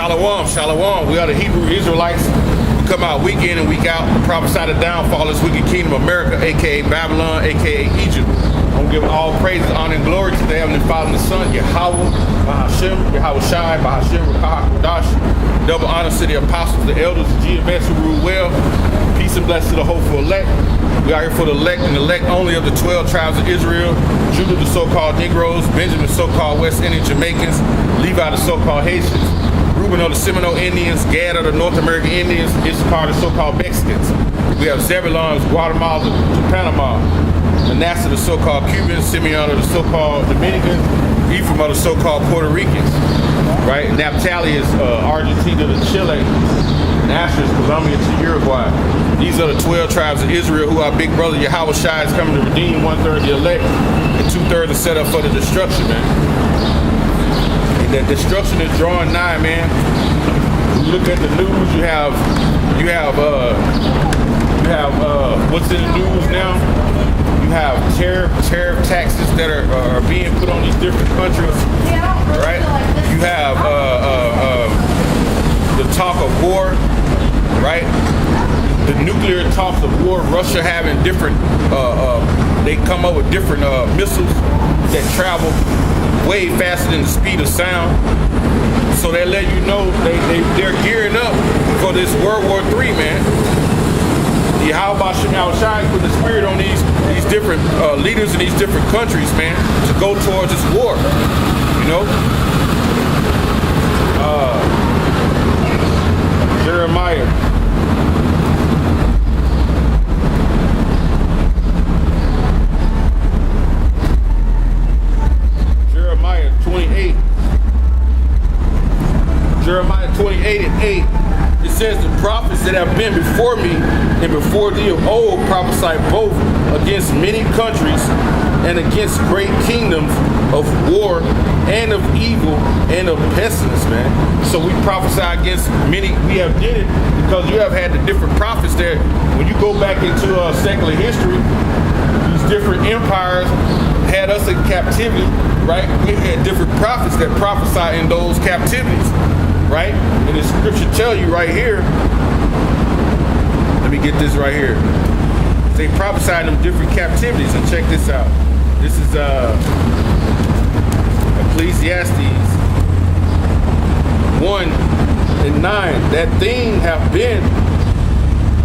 Shalom, shalom. We are the Hebrew Israelites. We come out week in and week out to prophesy the downfall of this wicked kingdom of America, aka Babylon, aka Egypt. I'm giving all praises, honor, and glory to the Heavenly Father and the Son, Yahweh, Bahashem, Yahweh Shai, Bahashem, Rakah, Kodash. Double honor to the apostles, the elders, the GMS who rule well. Peace and blessings to the hopeful elect. We are here for the elect and elect only of the 12 tribes of Israel. Judah, the so-called Negroes. Benjamin, so-called West Indian Jamaicans. Levi, the so-called Haitians. Reuben, the Seminole Indians. Gad, the North American Indians. Issachar, the so-called Mexicans. We have Zebulon, Guatemala to Panama. Manasseh, the so-called Cubans. Simeon, the so-called Dominicans. Ephraim, the so-called Puerto Ricans. Right? Naphtali is Argentina to Chile. And Asher is Colombia to Uruguay. These are the 12 tribes of Israel who our big brother Yahweh Shai is coming to redeem. 1/3 the elect and 2/3 are set up for the destruction, man. And that destruction is drawing nigh, man. You look at the news, you have what's in the news now? You have tariff taxes that are being put on these different countries, right? You have the talk of war, right? The nuclear talks of war, Russia having different, they come up with different missiles that travel way faster than the speed of sound. So they let you know they're gearing up for this World War III, man. Yahweh Shai put the spirit on these different leaders in these different countries, man, to go towards this war, you know? Jeremiah. Jeremiah 28:8, it says, the prophets that have been before me and before thee of old prophesied both against many countries and against great kingdoms of war and of evil and of pestilence, man. So we prophesy against many. We have did it because you have had the different prophets there. When you go back into secular history, these different empires had us in captivity, right? We had different prophets that prophesy in those captivities, right? And the scripture tell you right here, let me get this right here. They prophesied in different captivities, and check this out. This is Ecclesiastes 1:9. That thing have been,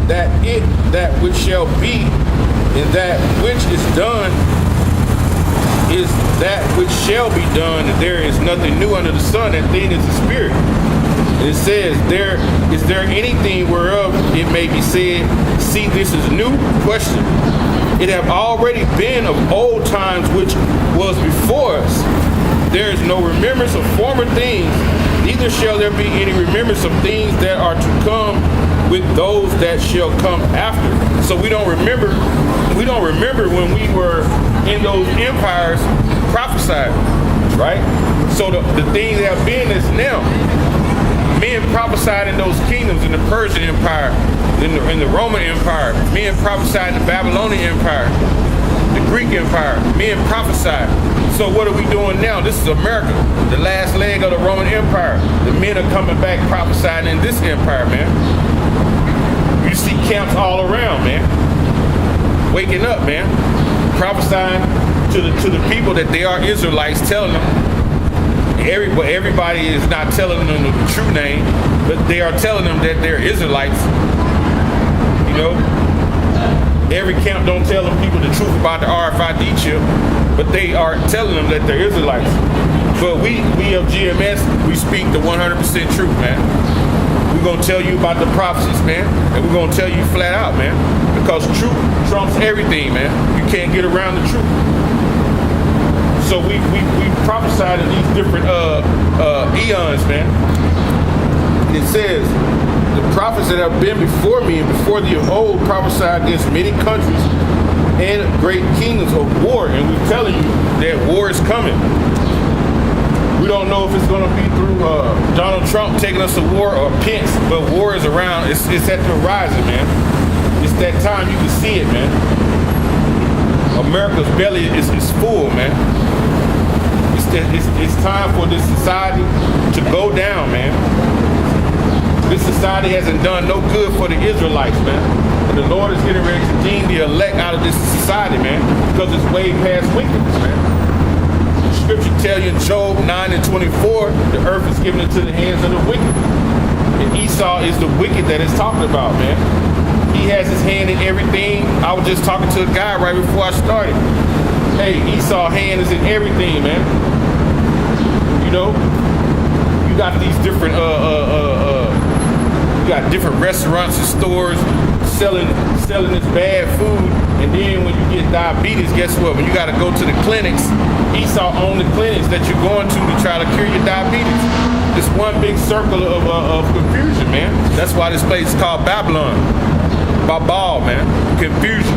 that which shall be, and that which is done is that which shall be done, and there is nothing new under the sun. That thing is the spirit. And it says, is there anything whereof it may be said, see, this is new? Question. It have already been of old times which was before us. There is no remembrance of former things, neither shall there be any remembrance of things that are to come with those that shall come after. So we don't remember when we were in those empires prophesied, right? So the things that have been is now. Men prophesied in those kingdoms, in the Persian Empire, in the Roman Empire. Men prophesied in the Babylonian Empire, the Greek Empire. Men prophesied. So what are we doing now? This is America, the last leg of the Roman Empire. The men are coming back prophesying in this empire, man. You see camps all around, man. Waking up, man. Prophesying to the people that they are Israelites, telling them. Everybody is not telling them the true name, but they are telling them that they're Israelites. You know, every camp don't tell them people the truth about the RFID chip, but they are telling them that they're Israelites. But we of GMS, we speak the 100% truth, man. We're gonna tell you about the prophecies, man, and we're gonna tell you flat out, man, because truth trumps everything, man. You can't get around the truth. So we prophesied in these different eons, man. And it says, the prophets that have been before me and before the old prophesied against many countries and great kingdoms of war. And we're telling you that war is coming. We don't know if it's going to be through Donald Trump taking us to war or Pence, but war is around. It's at the horizon, man. It's that time you can see it, man. America's belly is full, man. It's time for this society to go down, man. This society hasn't done no good for the Israelites, man. And the Lord is getting ready to deem the elect out of this society, man, because it's way past wickedness, man. The scripture tell you in Job 9:24, the earth is given into the hands of the wicked. And Esau is the wicked that it's talking about, man. He has his hand in everything. I was just talking to a guy right before I started. Hey, Esau's hand is in everything, man. You know, you got these different, you got different restaurants and stores selling this bad food. And then when you get diabetes, guess what? When you got to go to the clinics, Esau owns the clinics that you're going to try to cure your diabetes. It's one big circle of confusion, man. That's why this place is called Babylon. Babal, man. Confusion.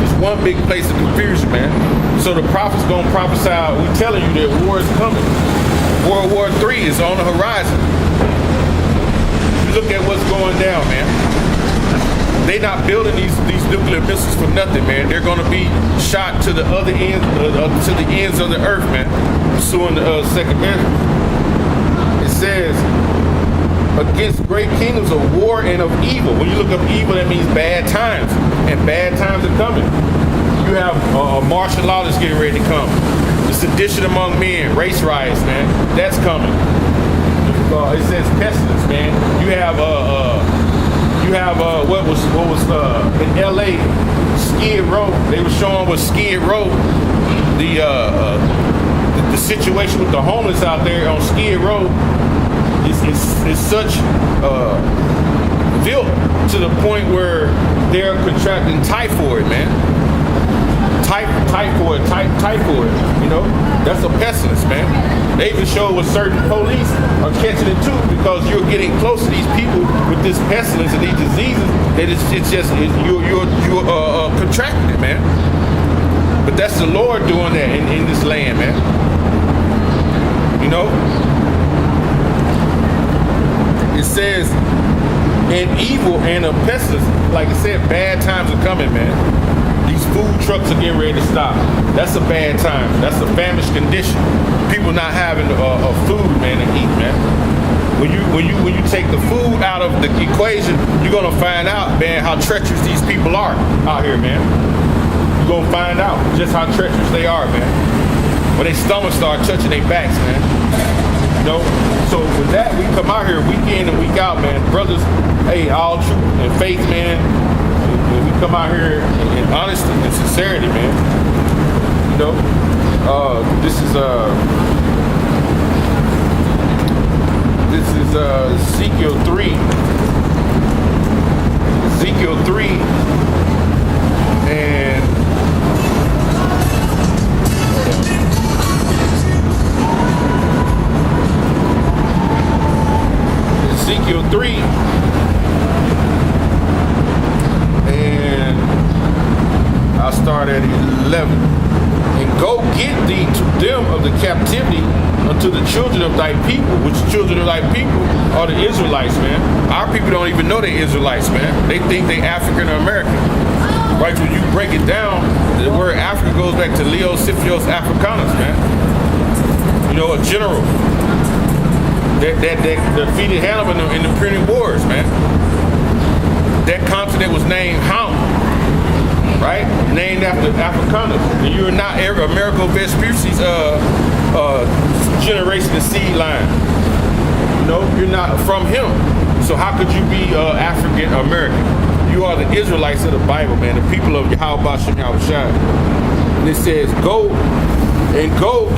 It's one big place of confusion, man. So the prophet's going to prophesy. We're telling you that war is coming. World War III is on the horizon. You look at what's going down, man. They're not building these nuclear missiles for nothing, man. They're going to be shot to the other end, to the ends of the earth, man. Pursuing the second Ezra. It says, against great kingdoms of war and of evil. When you look up evil, that means bad times. And bad times are coming. You have martial law that's getting ready to come. The sedition among men, race riots, man. That's coming. It says pestilence, man. You have what was in LA, Skid Row. They were showing what Skid Row, the situation with the homeless out there on Skid Row is such filth to the point where they're contracting typhoid, man. Typhoid, you know, that's a pestilence, man. They even show what certain police are catching it too, because you're getting close to these people with this pestilence and these diseases that you're contracting it, man. But that's the Lord doing that in this land, man. You know, it says, and evil and a pestilence, like I said, bad times are coming, man. These food trucks are getting ready to stop. That's a bad time. That's a famished condition. People not having food, man, to eat, man. When you take the food out of the equation, you're gonna find out, man, how treacherous these people are out here, man. You're gonna find out just how treacherous they are, man. When their stomachs start touching their backs, man. You know. So with that, we come out here week in and week out, man. Brothers, hey, all truth and faith, man. When we come out here in honesty and sincerity, man, you know, this is Ezekiel 3. Ezekiel 3 and Ezekiel 3 and I'll start at 11. And go get thee to them of the captivity unto the children of thy people, which children of thy people are the Israelites, man. Our people don't even know they're Israelites, man. They think they African or American. Right? When you break it down, the word Africa goes back to Leo Scipios Africanus, man. You know, a general that defeated Hannibal in the Punic Wars, man. That continent was named Ham, right? Named after Africanus. And you're not Amerigo Vespucci's generation of seed line. You know, you're not from him. So how could you be African American? You are the Israelites of the Bible, man. The people of Yahweh Shem Yahushua. And it says, go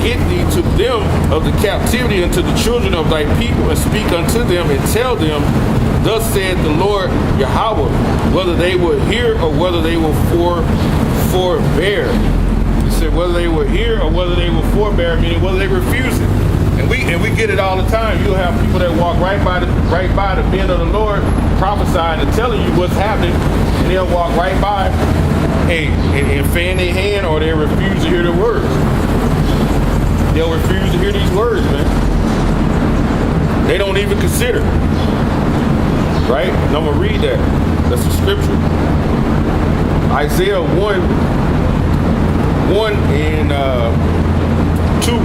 get thee to them of the captivity unto the children of thy people, and speak unto them and tell them, thus saith the Lord Yahweh, whether they will hear or whether they will forbear. He said whether they will hear or whether they will forbear, meaning whether they refuse it. And we get it all the time. You'll have people that walk right by the men of the Lord, prophesying and telling you what's happening, and they'll walk right by, and fan their hand, or they refuse to hear the words. They'll refuse to hear these words, man. They don't even consider. Right? And I'm going to read that. That's the scripture. Isaiah 1 and 2.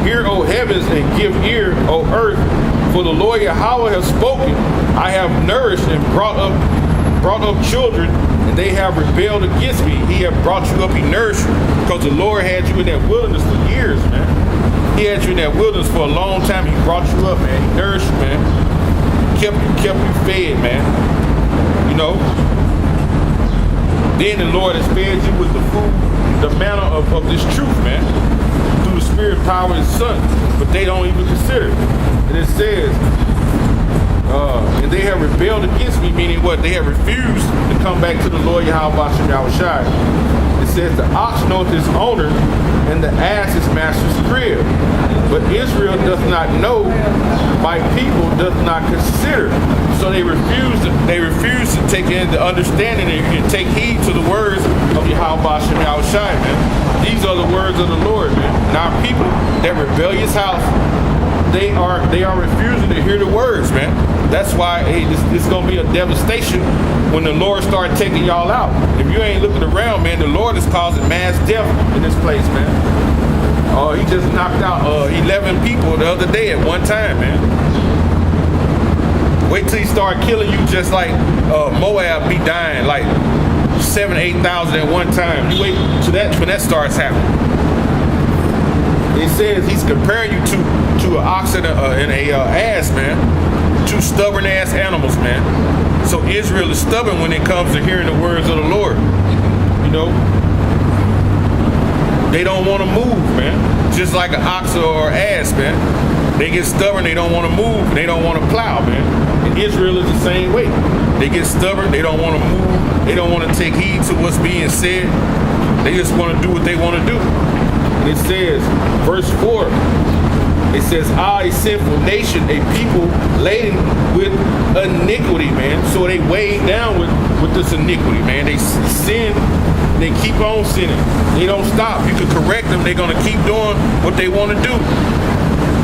Hear, O heavens, and give ear, O earth, For the Lord Yahweh has spoken. I have nourished and brought up children, and they have rebelled against me. He have brought you up, he nourished you, because the Lord had you in that wilderness for years, man. He had you in that wilderness for a long time. He brought you up, man. He nourished you, man. Kept you fed, man. You know. Then the Lord has fed you with the food, the manna of this truth, man, through the Spirit, power, and Son. But they don't even consider it. And it says, and they have rebelled against me, meaning what? They have refused to come back to the Lord Yahweh Shai. It says, the ox knoweth his owner, and the ass his master's crib. But Israel doth not know, my people doth not consider. So they refuse to take in the understanding and take heed to the words of Yahweh Shai, man. These are the words of the Lord, man. And our people, that rebellious house, they are refusing to hear the words, man. That's why it's going to be a devastation when the Lord starts taking y'all out. If you ain't looking around, man, the Lord is causing mass death in this place, man. He just knocked out 11 people the other day at one time, man. Wait till he start killing you just like Moab be dying, like 7,000 to 8,000 at one time. You wait till when that starts happening. It says he's comparing you to an ox and a ass, man. Two stubborn ass animals, man. So Israel is stubborn when it comes to hearing the words of the Lord. You know, they don't want to move, man. Just like an ox or an ass, man. They get stubborn, they don't want to move, they don't want to plow, man. And Israel is the same way. They get stubborn, they don't want to move, they don't want to take heed to what's being said. They just want to do what they want to do. And it says, verse 4, it says, a sinful nation, a people laden with iniquity, man. So they weighed down with this iniquity, man. They sin, they keep on sinning. They don't stop. You can correct them, they're going to keep doing what they want to do.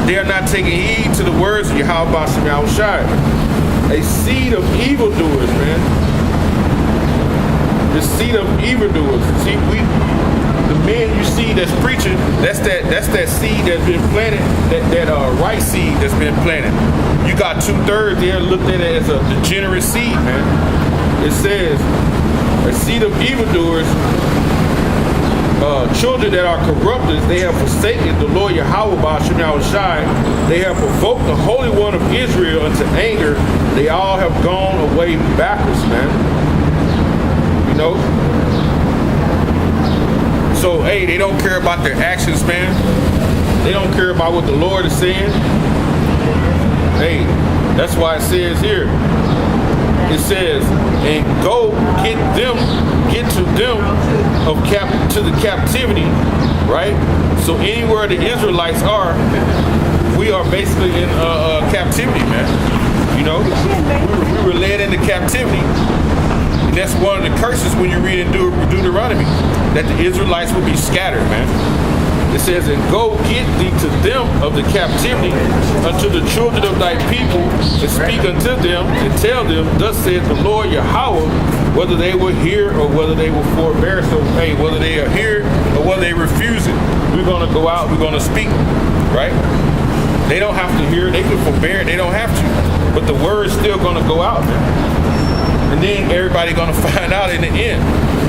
They are not taking heed to the words of Yahweh Shai. A seed of evildoers, man. The seed of evildoers. See, the men you see that's preaching, that's that seed that's been planted, that right seed that's been planted. You got 2/3 there looked at it as a degenerate seed, man. It says, a seed of evildoers, children that are corrupters, they have forsaken the Lord Yahweh Shai. They have provoked the Holy One of Israel into anger. They all have gone away backwards, man. You know? So, hey, they don't care about their actions, man. They don't care about what the Lord is saying. Hey, that's why it says here, it says, and go get to them to the captivity, right? So anywhere the Israelites are, we are basically in captivity, man. You know, we were led into captivity. And that's one of the curses when you read in Deuteronomy, that the Israelites will be scattered, man. It says, and go get thee to them of the captivity unto the children of thy people, and speak unto them, and tell them, thus saith the Lord Yahweh, whether they will hear or whether they will forbear. So, hey, whether they are here or whether they refuse it, we're going to go out, we're going to speak, right? They don't have to hear, they can forbear, they don't have to. But the word's still going to go out, man. And then everybody going to find out in the end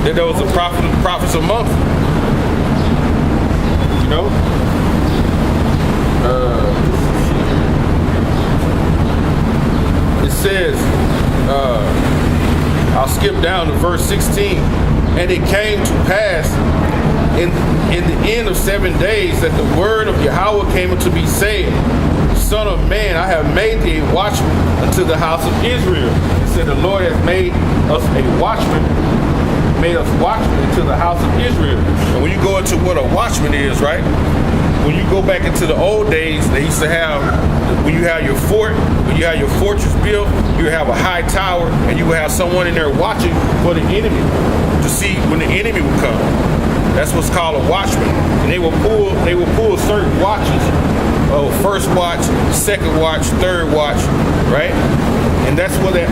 that there was a prophets amongst them. You know? It says, I'll skip down to verse 16. And it came to pass in the end of 7 days that the word of Yahweh came unto me, saying, Son of man, I have made thee a watchman unto the house of Israel. It said the Lord has made us a watchman, made us watchmen into the house of Israel. And when you go into what a watchman is, right? When you go back into the old days, they used to have, when you have your fort, when you have your fortress built, you have a high tower, and you would have someone in there watching for the enemy to see when the enemy would come. That's what's called a watchman. And they will pull certain watches. First watch, second watch, third watch, right? And that's what that